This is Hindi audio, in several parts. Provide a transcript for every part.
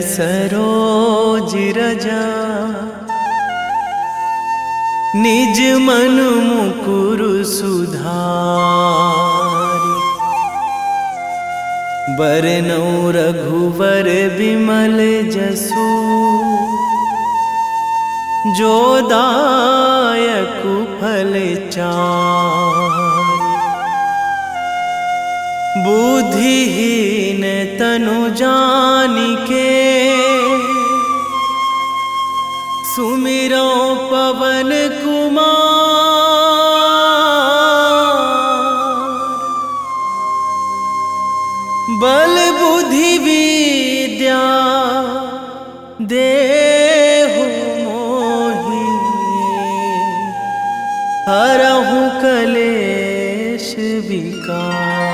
सरोज रजा निज मन मुकुर सुधारि। बरनौ रघुवर बिमल जसु जो दायकु फल चारि। बुद्धिहीन तनु जानिके सुमिरो पवन कुमार। बल बुद्धि विद्या देहु मोहि हरहु कलेश विकार।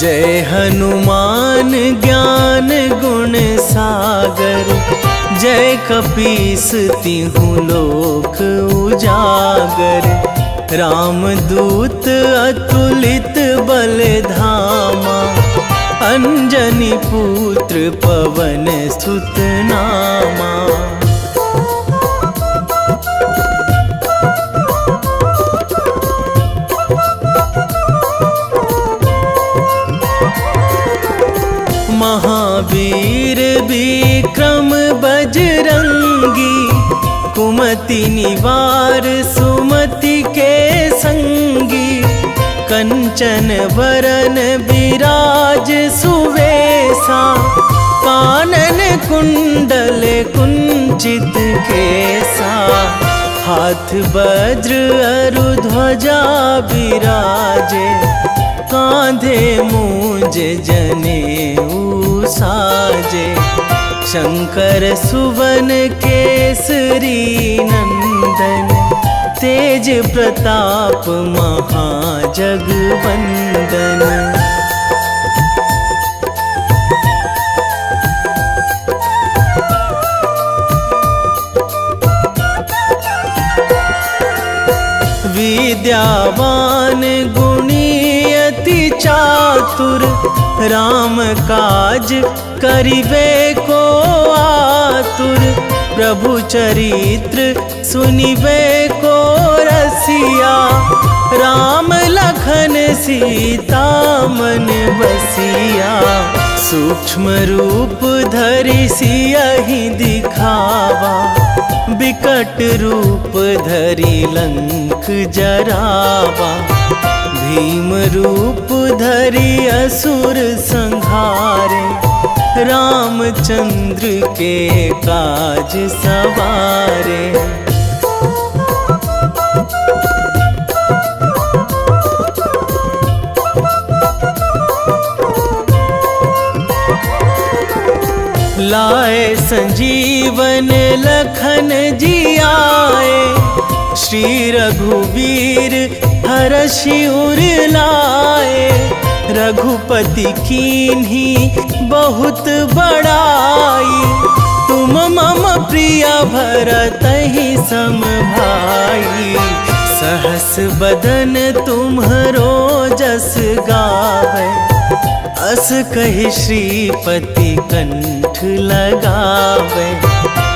जय हनुमान ज्ञान गुण सागर। जय कपीस तिहु लोक उजागर। रामदूत अतुलित बल धामा। अंजनी पुत्र पवन सुत नामा। महावीर विक्रम बजरंगी। कुमति निवार सुमति के संगी। कंचन वरन विराज सुवेशा। कानन कुंडल कुंचित केसा। हाथ वज्र अरु ध्वजा विराजे। कांधे मूंज जनेऊ साजे। शंकर सुवन केसरी नंदन। तेज प्रताप महाजगवंदन। विद्यावान गुणी अति चातुर। राम काज करिबे को आतुर। प्रभु चरित्र सुनिबे को रसिया। राम लखन सीता मन बसिया। सूक्ष्म रूप धरि सियहि दिखावा। विकट रूप धरि लंक जरावा। भीम रूप धरि असुर संहारे। रामचंद्र के काज सवारे। लाए संजीवन लखन जियाए। श्री रघुवीर हरषि उर लाए। रघुपति कीन्ही बहुत बड़ाई। तुम मम प्रिय भरतहि सम भाई। सहस बदन तुम्हरो जस गावे। अस कहि श्रीपति कंठ लगावे।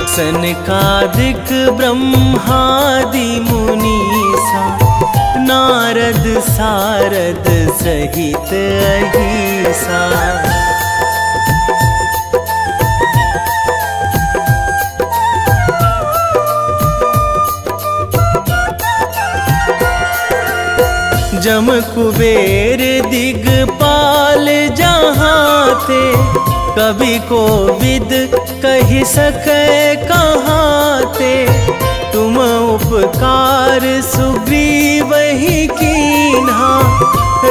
सनकादिक ब्रह्मादि मुनीसा। नारद सारद सहित अहिसा। जम कुबेर दिगपाल जहाँ थे। कवि कोविद कहि सकै कहाँ ते। तुम उपकार सुग्रीवहि कीन्हा।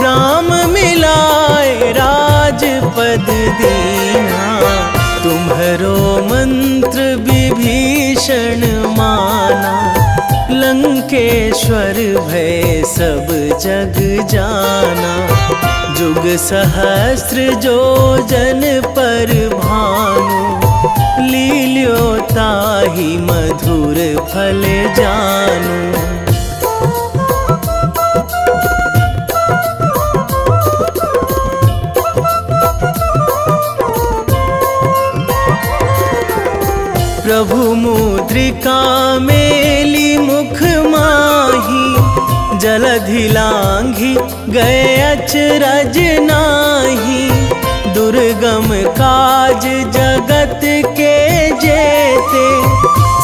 राम मिलाए राजपद दीन्हा। तुम्हरो मंत्र विभीषण माना। लंकेश्वर भय सब जग जाना। जुग सहस्र जो जन पर भानु। लील्यो ताहि मधुर फल जानू। प्रभु मुद्रिका मेली मुख माही, जलधि लांघी गए अचरज नाही। दुर्गम काज जगत के जेते,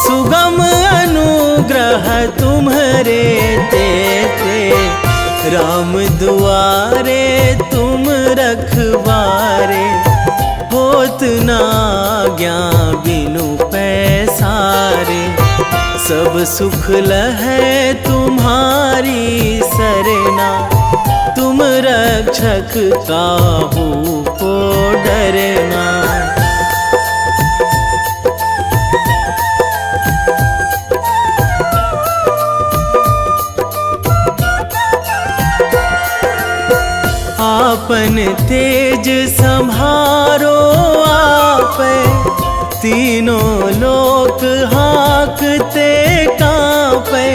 सुगम अनुग्रह तुम्हरे तेते। राम दुआरे तुम रखवारे, होत ना आज्ञा बिनु पैसारे। सब सुख लहै तुम्हारी सरना, तुम रक्षक काहू को डरना। आपन तेज संभारो आपै, तीनों लोक हाकते कांपै।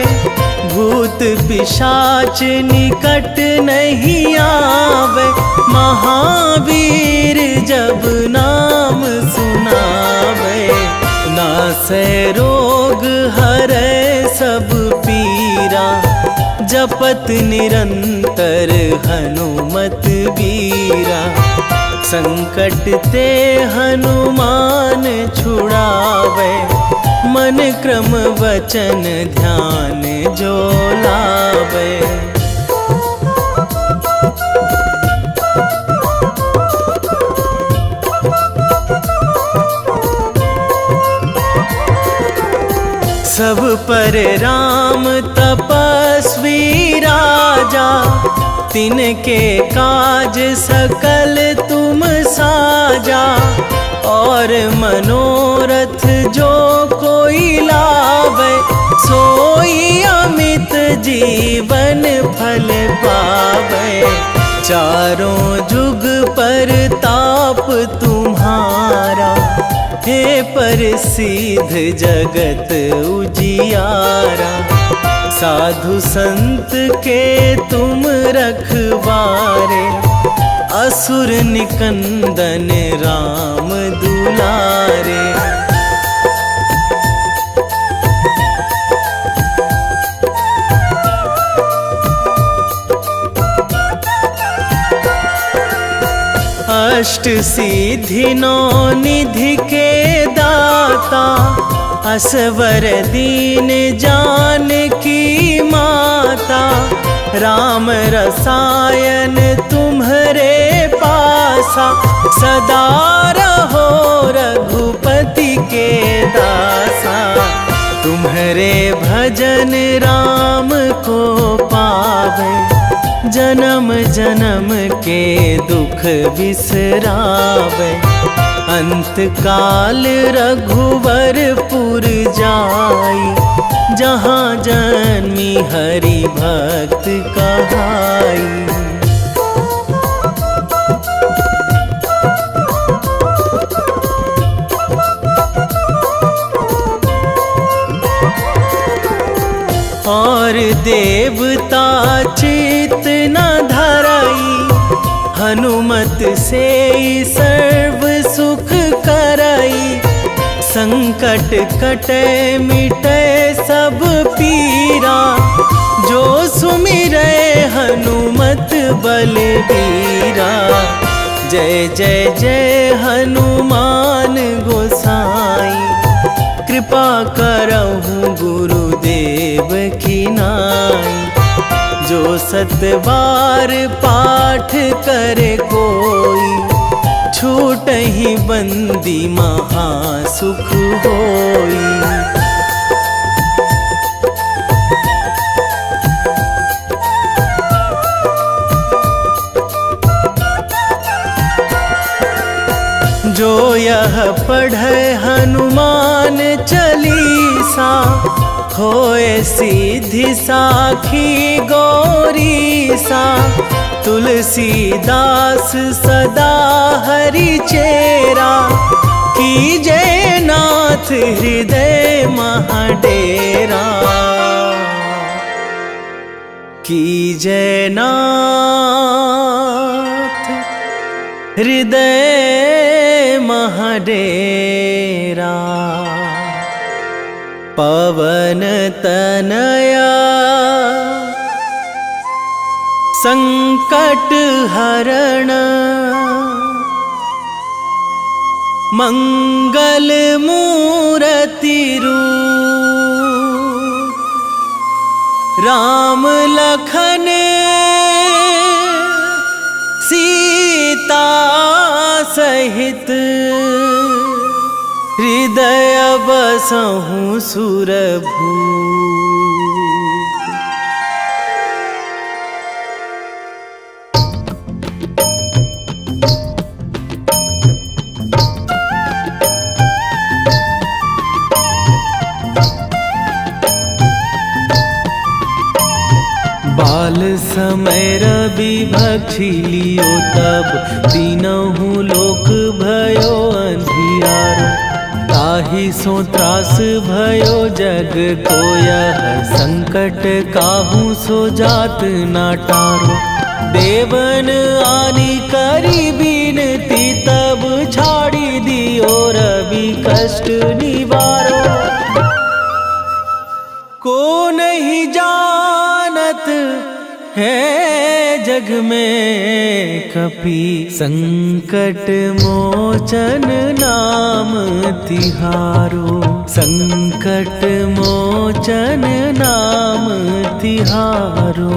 भूत पिशाच निकट नहीं आवे, महावीर जब नाम सुनावे। नासै रोग हरै सब पीरा, जपत निरंतर हनुमत बीरा। संकट ते हनुमान छुड़ावे, मन क्रम वचन ध्यान जो लावे। सब पर राम तपस्वी राजा, तिनके काज सकल तुम साजा। और मनोरथ जो कोई लावे, सोई अमित जीवन फल पावे। चारों जुग पर ताप तुम्हारा, हे प्रसिद्ध जगत उजियारा। साधु संत के तुम रखवारे, असुर निकंदन राम दुलारे। अष्ट सिद्धि नौ निधि के दाता, असवर दीन जानकी माता। राम रसायन तुम्हरे पासा, सदा रहो रघुपति के दासा। तुम्हरे भजन राम को पावे, जन्म जन्म के दुख बिसरावे। अंत काल रघुवरपुर जाई, जहाँ जन्मी हरि भक्त कहाई। और देवता चित न धराई, हनुमत से सर्व सुख कराई। संकट कटे मिटे सब पीरा, जो सुमिरै हनुमत बलबीरा। जय जय जय हनुमान गोसाई, कृपा करहु गुरुदेव की नाई। जो सतबार पाठ करे कोई, छूटहि बंदी महासुख होई। जो यह पढ़े हनुमान चालीसा, होए सीधी साखी गौरीसा। तुलसीदास सदा हरि चेरा, कीजे नाथ हृदय महाडेरा, कीजे नाथ हृदय महाडेरा। पवन तनया संकट हरण, मंगल मूर्ति रूप, राम लखन सीता सहित, हृदय बसहु सुरभूप। बाल समय रवि भक्षी लियो तब, तीनहु लोक भयो अंधियारो। ताहि सो त्रास भयो जग को यह, संकट काहू सो जात ना टारो। देवन आनी करी बिनती तब, छाड़ी दियो रवि कष्ट निवारो। को नहीं जानत है जग में कपि, संकट मोचन नाम तिहारो। संकट मोचन नाम तिहारो।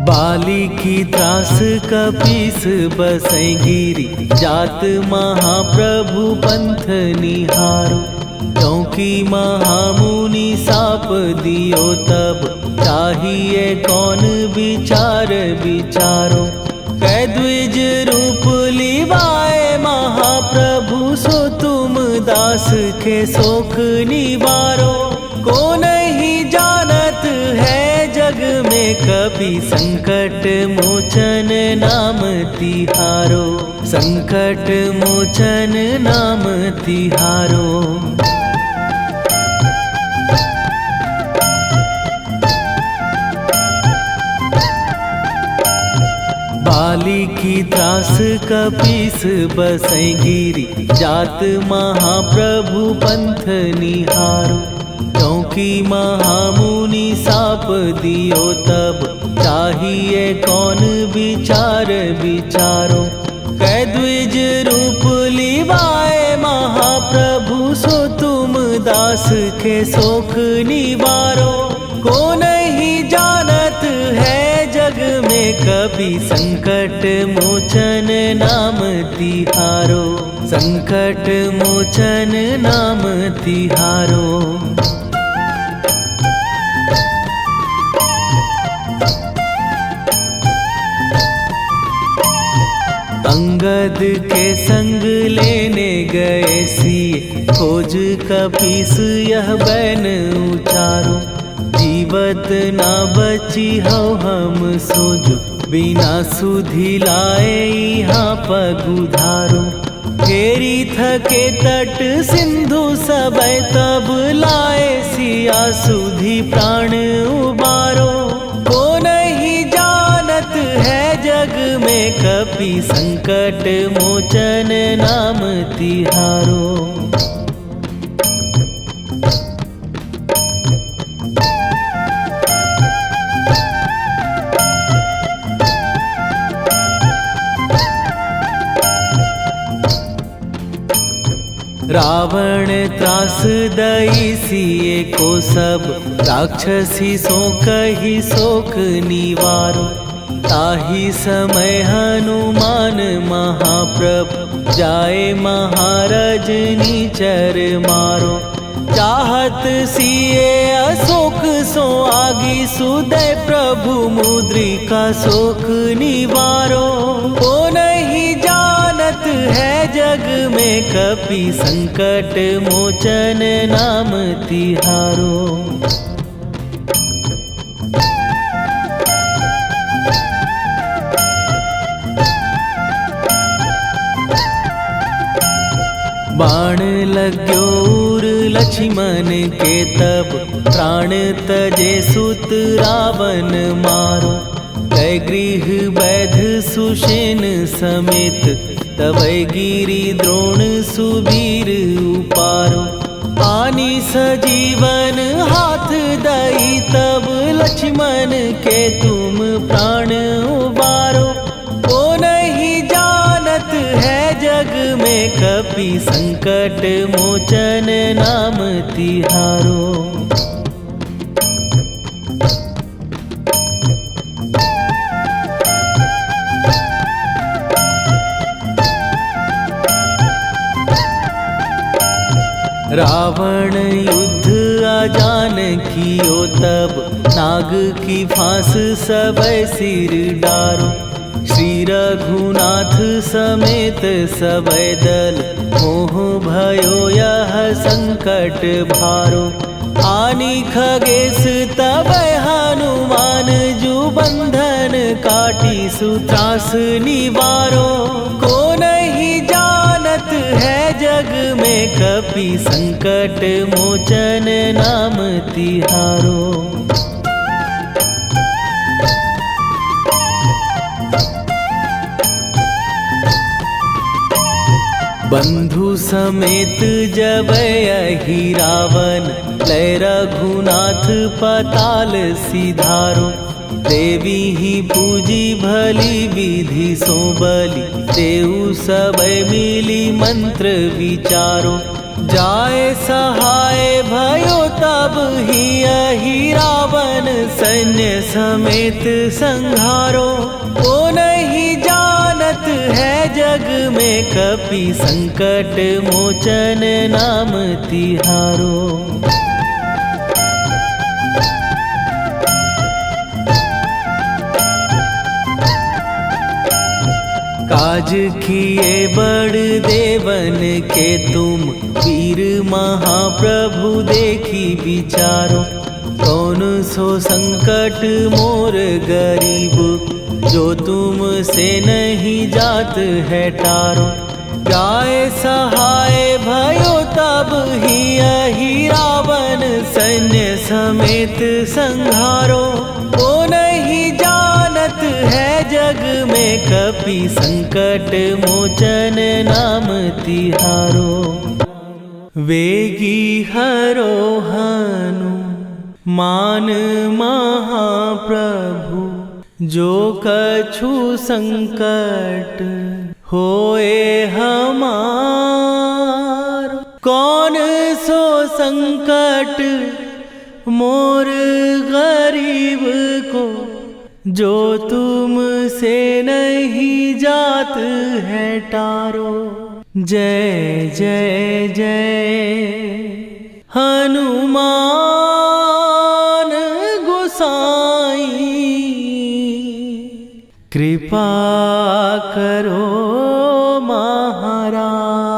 बाली की त्रास कपीस बसै गिरी, जात महाप्रभु पंथ निहारो। क्योंकि महामुनि साप दियो तब, चाहिए कौन विचार विचारो। कै द्विज रूप लिवाए महाप्रभु, सो तुम दास के शोक निवारो। को नहीं जानत है जग में कपि, संकट मोचन नाम तिहारो। संकट मोचन नाम तिहारो। बाली की त्रास कपीस बसै गिरी, जात महाप्रभु पंथ निहारो। क्योंकि महामुनि साप दियो तब, चाहिए कौन विचार विचारो। कै द्विज रूप लिवाए महाप्रभु, सो तुम दास के शोक निवारो। को नहीं जानत है जग में कपि, संकट मोचन नाम तिहारो। संकट मोचन नाम तिहारो। अंगद के संग लेने गए सिए, खोज कपीस यह बैन उचारो। जीवत ना बची हो हम सोजो, बिना सुधि लाए यहाँ पगुधारो। फेरी थके तट सिंधु सबय, तब लाए सिया सुधि प्राण उबारो। को नहीं जानत है जग में कपि, संकट मोचन नाम तिहारो। रावण त्रास दई सिए को सब, राक्षसी सो कही शोक निवारो। ताहि समय हनुमान महाप्रभु, जाए महाराज नीचर मारो। चाहत सिए अशोक सो आगी, सुदय प्रभु मुद्रिका शोक निवारो। को नहीं जानत है जग में कपि संकट मोचन नाम तिहारो। बाण लाग्यो उर लक्ष्मण के तब प्राण तजे सुत रावण मारो। कै गृह वैध सुषेण समेत तबै गिरि द्रोण सुबीर उपारो। आनी सजीवन हाथ दई तब लक्ष्मण के तुम प्राण उबारो। ओ नहीं जानत है जग में कपि संकट मोचन नाम तिहारो। रावण युद्ध आजान कियो तब नाग की फांस सबै सिर डारो। श्री रघुनाथ समेत सबै दल मोह भयो यह संकट भारो। आनी खगेश तबै हनुमान जु बंधन काटी सुत्रास निवारो। को नहीं जानत है जग में कपि संकट मोचन नाम तिहारो। बंधु समेत जबै अहि रावण लय रघुनाथ पताल सिधारो। देवी ही पूजी भली विधि सो बलि तेउ सबै मिली मंत्र विचारो। जाय सहाय भयो तब ही अहि रावण सैन्य समेत संहारो। ओ नहीं जानत है जग में कपि संकट मोचन नाम तिहारो। काज किए बड़ देवन के तुम वीर महाप्रभु देखी विचारो। कौन सो संकट मोर गरीब जो तुम से नहीं जात है टारो। जाय सहाय भयो तब ही अहि रावण सैन्य समेत संहारो। ओ नहीं जानत है जग में कपि संकट मोचन नाम तिहारो। वेगी हरो हनु मान महाप्रभु जो कछु संकट होए हमार। कौन सो संकट मोर गरीब को जो तुम से नहीं जात है टारो। जय जय जय हनुमान गोसाई कृपा करो महाराज।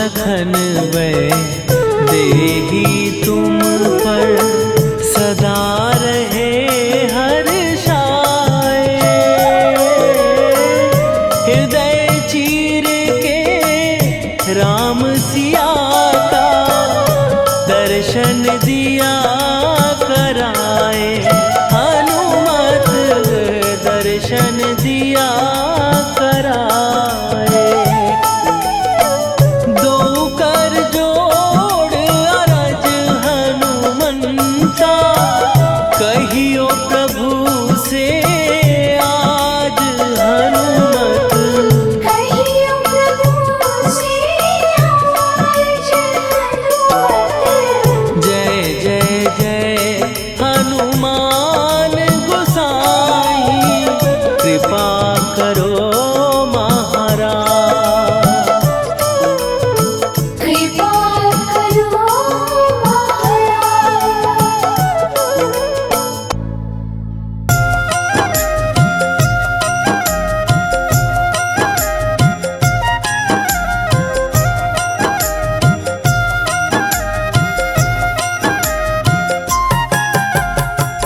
लखन वै देही तुम पर सदा रहे हर्षाए। हृदय चीर के राम सिया का दर्शन दिया कराए। हनुमत दर्शन दिया कराए। दो कर जोड़ अरज हनुमंता कहियो प्रभु से आज हनुमत। कहियो प्रभु से आज हनुमत। जय जय जय हनुमान गोसाई कृपा करो महाराज। कृपा करो महाराज।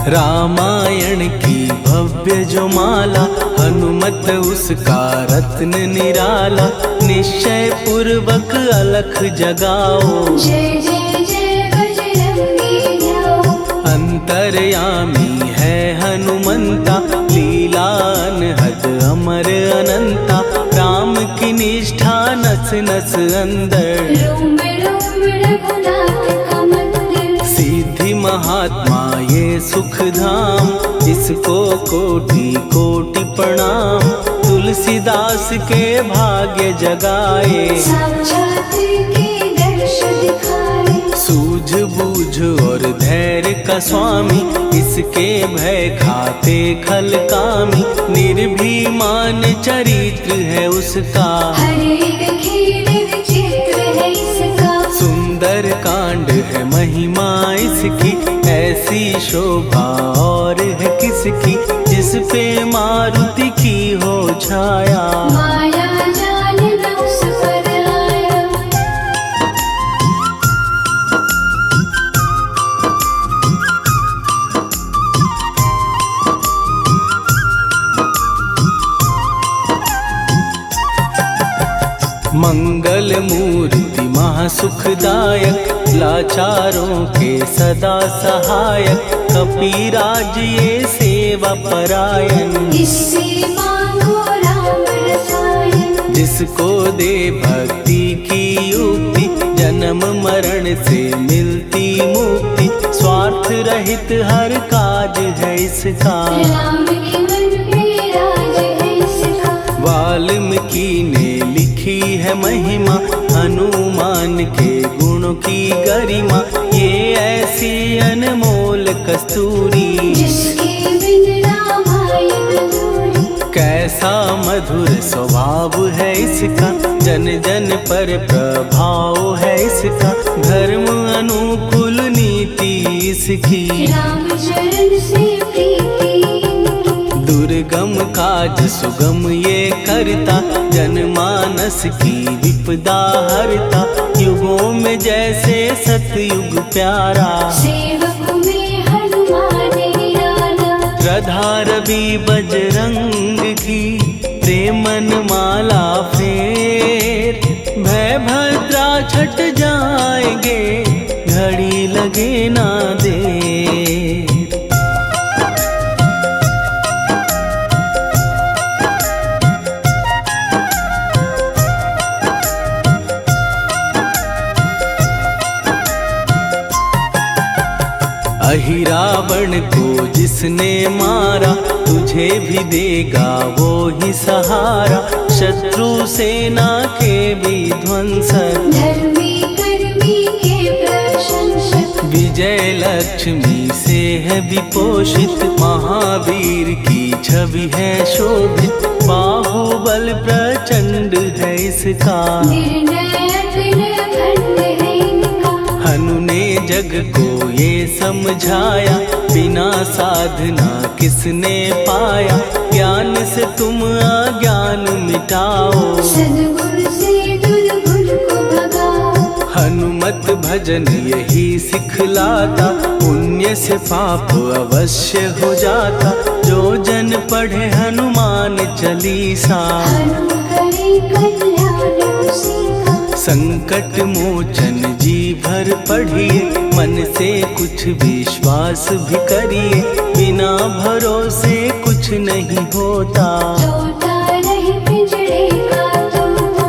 रामायण की भव्य जो माला हनुमत उसका रत्न निराला। निश्चय पूर्वक अलख जगाओ जय जय जय बजरंगी जाओ। अंतर्यामी है हनुमंता लीला अनहद अमर अनंता। राम की निष्ठा नस नस अंदर रोम रोम रघुनाथ का मंदिर। सिद्धि महात्मा ये सुख धाम इसको कोटि कोटि प्रणाम। तुलसीदास के भाग्य जगाए साक्षात के दर्श दिखाए। सूझ बूझ और धैर्य का स्वामी इसके भय खाते खल कामी। निर्भीमान चरित्र है उसका हर एक खेल विचित्र है इसका। सुंदर कांड है महिमा इसकी ऐसी शोभा और है किसकी। जिस पे मारुति की हो छाया माया जाल न उस पर आया। मंगल मूर्ति महासुखदायक लाचारों के सदा सहायक। कपीराज ये सेवा परायण इससे मांगो राम रसायन। जिसको दे भक्ति की युक्ति जन्म मरण से मिलती मुक्ति। स्वार्थ रहित हर काज है इसका राम के मन पे राज है इसका। वाल्मीकि ने लिखी है महिमा हनुमान के गुणों की गरिमा। ये ऐसी अनमोल कस्तूरी जिसके बिन रामायण अधूरी। कैसा मधुर स्वभाव है इसका जन जन पर प्रभाव है इसका। धर्म अनुकूल नीति इसकी राम चरण से प्रीति। दुर्गम काज सुगम ये करता जनमानस की विपदा हरता। युगों में जैसे सतयुग प्यारा सेवक में हनुमान निराला। श्रद्धा रवि बजरंग की प्रेमन माला फेर। भय भद्रा छट जाएंगे घड़ी लगे ना देर। अहिरावण को जिसने मारा तुझे भी देगा वो ही सहारा। शत्रु सेना के विध्वंसक धर्मी कर्मी के प्रशंसक। विजय लक्ष्मी से है विपोषित। महावीर की छवि है शोभित। बाहुबल प्रचंड है इसका निर्णय अखंड है इनका। हनु ने जग को ये समझाया बिना साधना किसने पाया। ज्ञान से तुम अज्ञान मिटाओ सद्गुण से दुर्गुण को भगाओ। हनुमत भजन यही सिखलाता, पुण्य से पाप अवश्य हो जाता। जो जन पढ़े हनुमान चालीसा, हनुम करे कल्याण उसी का। संकट मोचन जी भर पढ़िए, मन से कुछ विश्वास भी करिए। बिना भरोसे कुछ नहीं होता, तोता रहे पिंजरे का तोता।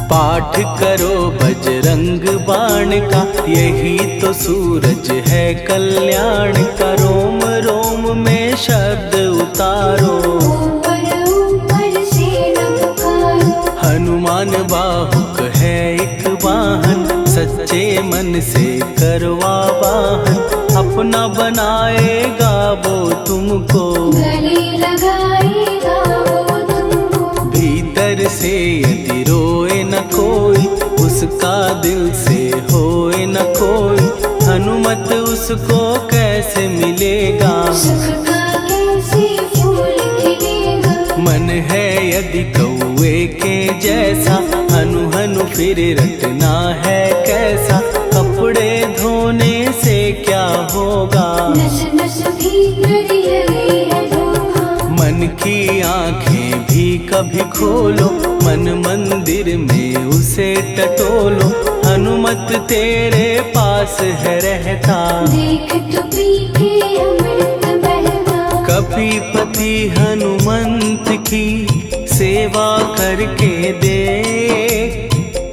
पाठ करो बजरंग बाण का, यही तो सूरज है कल्याण का। रोम रोम में शब्द उतारो, ऊपर ऊपर से न पुकारो। हनुमान बाहुक है एक वाहन, सच्चे मन से करवा वाहन। अपना बनाएगा वो तुमको, गले लगाएगा वो तुमको। भीतर से यदि रोए न कोई, उसका दिल से होए न कोई। हनुमत उसको कैसे मिलेगा, सुख का कैसे फूल खिलेगा। मन है यदि कौए के जैसा, हनु हनु फिर रटना है कैसा। कपड़े धोने से क्या होगा, नस नस भीतर लगी है धोखा। मन की आंखें भी कभी खोलो, मन मंदिर में उसे टटोलो। हनुमत तेरे पास है रहता, देख तो पी के अमृत बहता। कपीपति हनुमंत की सेवा करके दे,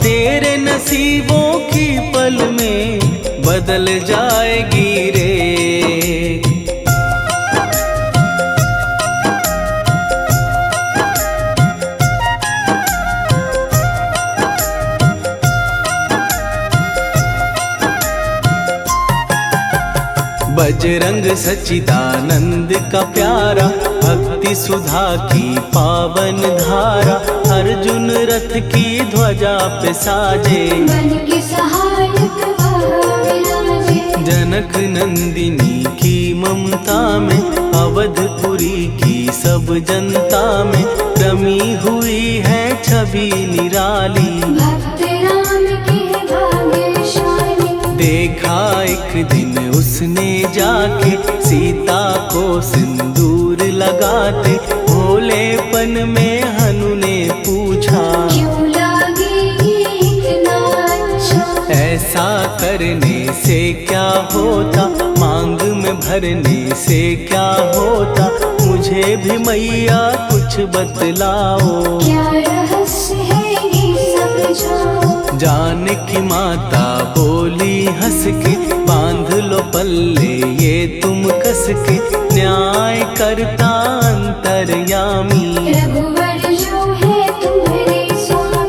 तेरे नसीबों की पल में बदल जाएगी रे। बजरंग सच्चिदानंद का प्यारा, भक्ति सुधा की पावन धारा। अर्जुन रथ की ध्वजा पे साजे, मन के सहायक वह विराजे। जनक नंदिनी की ममता में, अवधपुरी की सब जनता में रमी हुई है छवि निराली। भक्त राम के भाग्यशाली, देखा एक दिन उसने जाके सीता को सिंदूर लगाते। भोलेपन में हनु ने पूछा, क्यों लागे ये इतना अच्छा। ऐसा करने से क्या होता, मांग में भरने से क्या होता। मुझे भी मैया कुछ बतलाओ, क्या रहस्य है ये समझाओ। जानकी माता बोली हंस के, बांध लो पल्ले ये तुम कस के। न्याय करता अंतर्यामी, रघुवर जो है तुम्हारे स्वामी।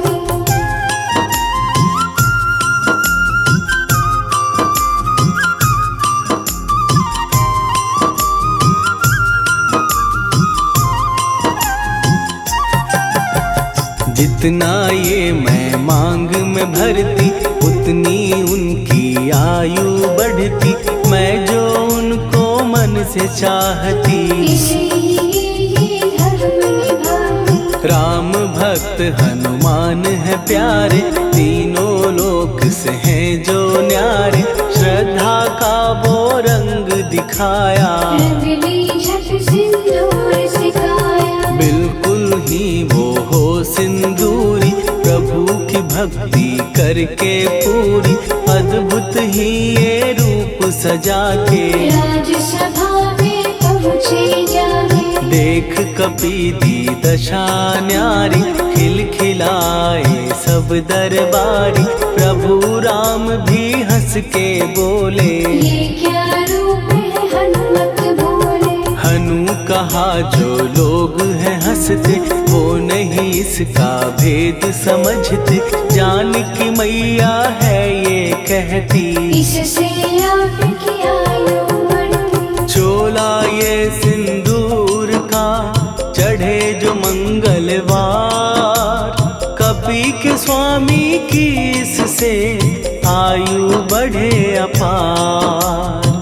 जितना ये मैं मांग में भरती, उतनी उनकी आयु बढ़ती। मैं जो उनको मन से चाहती, इसलिए ये धर्म निभाती। राम भक्त हनुमान है प्यारे, तीनों लोक से हैं जो न्यारे। श्रद्धा का वो रंग दिखाया, रंगली झट सिंदूर सिखाया। बिल्कुल ही वो हो सिंदूरी, प्रभु की भक्ति करके पूरी। अद्भुत ही ये रूप सजा के, राजसभा में पहुँचे जाके। देख कपीदी दशा न्यारी, खिलखिलाए सब दरबारी। प्रभु राम भी हंस के बोले, ये क्या रूप है हनुमत बोले। हनु कहा जो लोग हैं हंसते, वो नहीं इसका भेद समझते। जानकी मैया है ये कहती, इससे आपकी आयु बढ़ती। चोला ये सिंदूर का चढ़े जो मंगलवार। कपी के स्वामी की इससे आयु बढ़े अपार।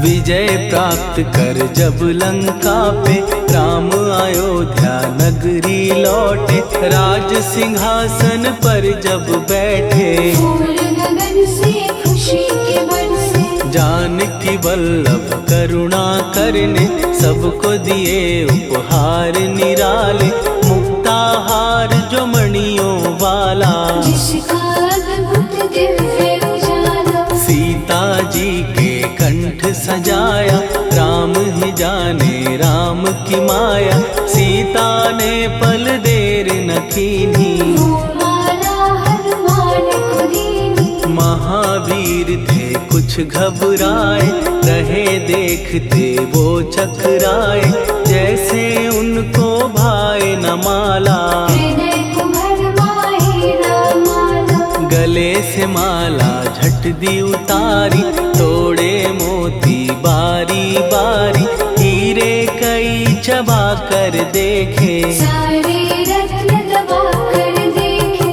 विजय प्राप्त कर जब लंका पे राम अयोध्या नगरी लौटे, राज सिंहासन पर जब बैठे, फूल गगन से खुशी के बरसे, जानकी वल्लभ करुणा करने सबको दिए उपहार निराले, मुक्ताहार जो मणियों वाला, जिसका अद्भुत दिव्य उजाला, सीता जी के कंठ सजाया, राम ही जाने राम की माया, सीता ने पल देर न कीन्ही, वो माला हनुमान को दीनी। महावीर थे कुछ घबराए, रहे देखते वो चकराए, जैसे उनको भाए न माला, हृदय को भरमाए न माला, गले से माला झट दी उतारी, तोड़े मोती बारी बारी, हीरे कई चबा कर देखे, सारे रत्न दबा कर देखे।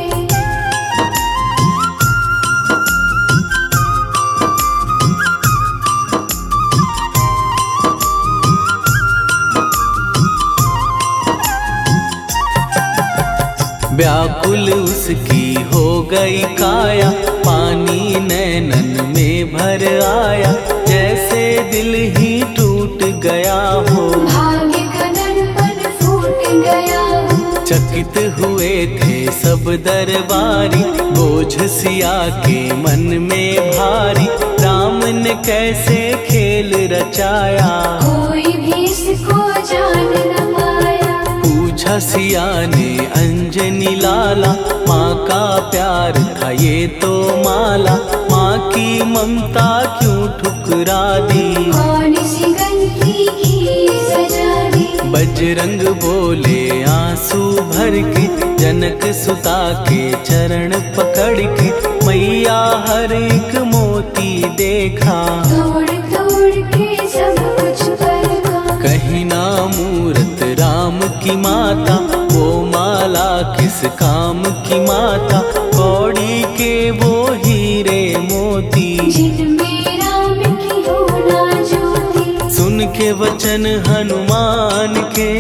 व्याकुल उसकी हो गई काया, पानी नैनन में भर आया, जैसे दिल ही टूट गया हो, भाग्य का दर्पण फूट गया हो, चकित हुए थे सब दरबारी, बोझ सिया के मन में भारी, राम ने कैसे खेल रचाया, कोई भी इसको जान न पाया। पूछा सिया ने अंजनी लाला, माँ का प्यार था ये तो माला, माँ की ममता क्यों ठुकरा दी, कौन सी गलती की सजा दी। बजरंग बोले आंसू भर के, जनक सुता के चरण पकड़ के, मैया हर एक मोती देखा, तोड़ तोड़ के सब कुछ परखा। कहीं ना मूरत राम की माता, वो माला किस काम की माता, कौड़ी के वो हीरे मोती, जिनमें राम की हो ना ज्योति। सुन के वचन हनुमान के,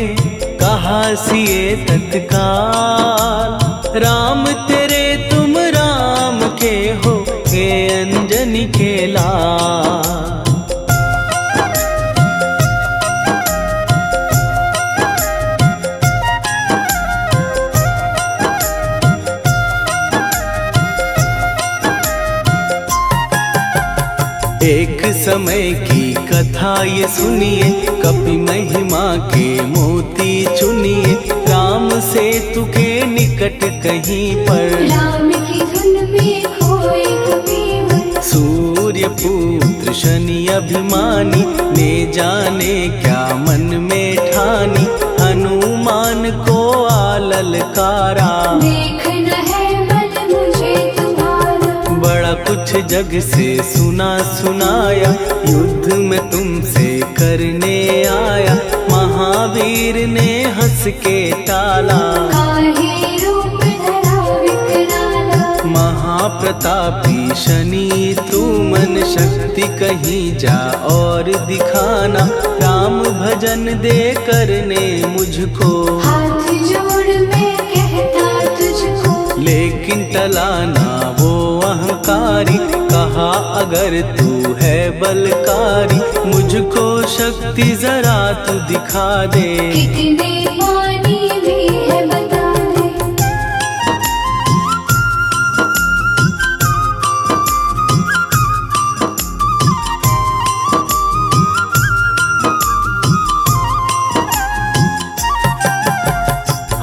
कहा सिए तत्काल, राम तेरे तुम राम के हो, के अंजनी के लाल। एक समय की कथा ये सुनिए, कपि महिमा के मोती चुनिए, राम सेतु के निकट कहीं पर, राम की धुन में खोए कबीर। सूर्य पुत्र शनि अभिमानी, ने जाने क्या मन में ठानी, हनुमान को आललकारा, देखना है बल मुझे तुम्हारा। बड़ा कुछ जग से सुना सुनाया, युद्ध में तुमसे करने आया, महावीर ने हंस के टाला, काहे रूप धरा विकराला। महाप्रतापी शनि तू मन शक्ति कहीं जा और दिखाना, राम भजन दे करने मुझको, हाथ जोड़ मैं कहता तुझको। लेकिन टलाना वो अहंकारी, कहा अगर तू है बलकारी, मुझको शक्ति जरा तू दिखा दे, कितने पानी भी है बता दे।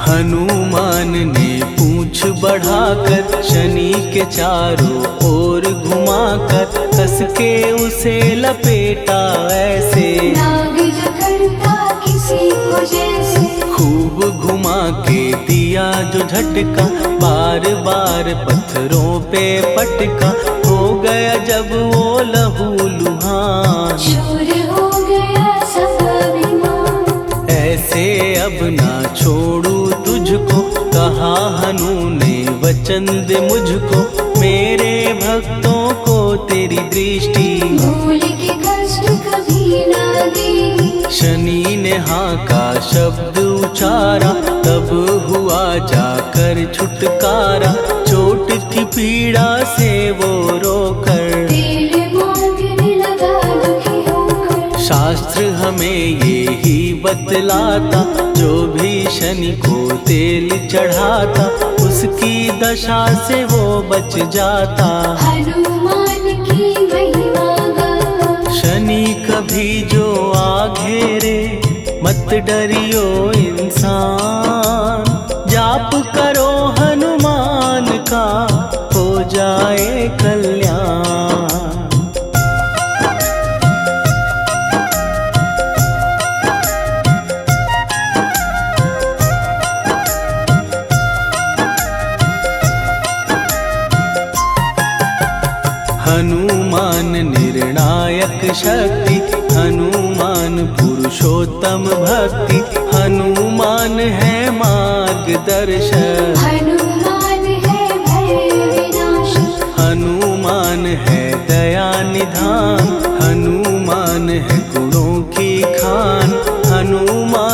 हनुमान ने पूंछ बढ़ाकर, शनि के चारों ओर घुमाकर, कस के उसे लपेटा ऐसे, नाग जो करता किसी को जैसे। खूब घुमा के दिया जो झटका, बार बार पत्थरों पे पटका, हो गया जब वो लहूलुहान, शूर हो गया सब अभिमान। ऐसे अब ना छोड़ू तुझको, कहा हनु ने वचन दे मुझको। मेरे भक्तों को तेरी दृष्टि, भूल के कष्ट कभी ना दे। शनि ने हाँ का शब्द उचारा, तब हुआ जाकर छुटकारा। चोट की पीड़ा से वो रोकर, तेल मांगने लगा दुखी होकर। शास्त्र हमें ये ही बतलाता, जो भी शनि को तेल चढ़ाता, उसकी दशा से वो बच जाता। हनुमान की महिमा गाता, शनि कभी जो आ घेरे, मत डरियो इंसान। जाप करो हनुमान का, हो जाए कल्याण। हनुमान निर्णायक शक्ति, हनुमान पुरुषोत्तम भक्ति। हनुमान है मार्गदर्शक, हनुमान है भय विनाशक। हनुमान है दया निधान।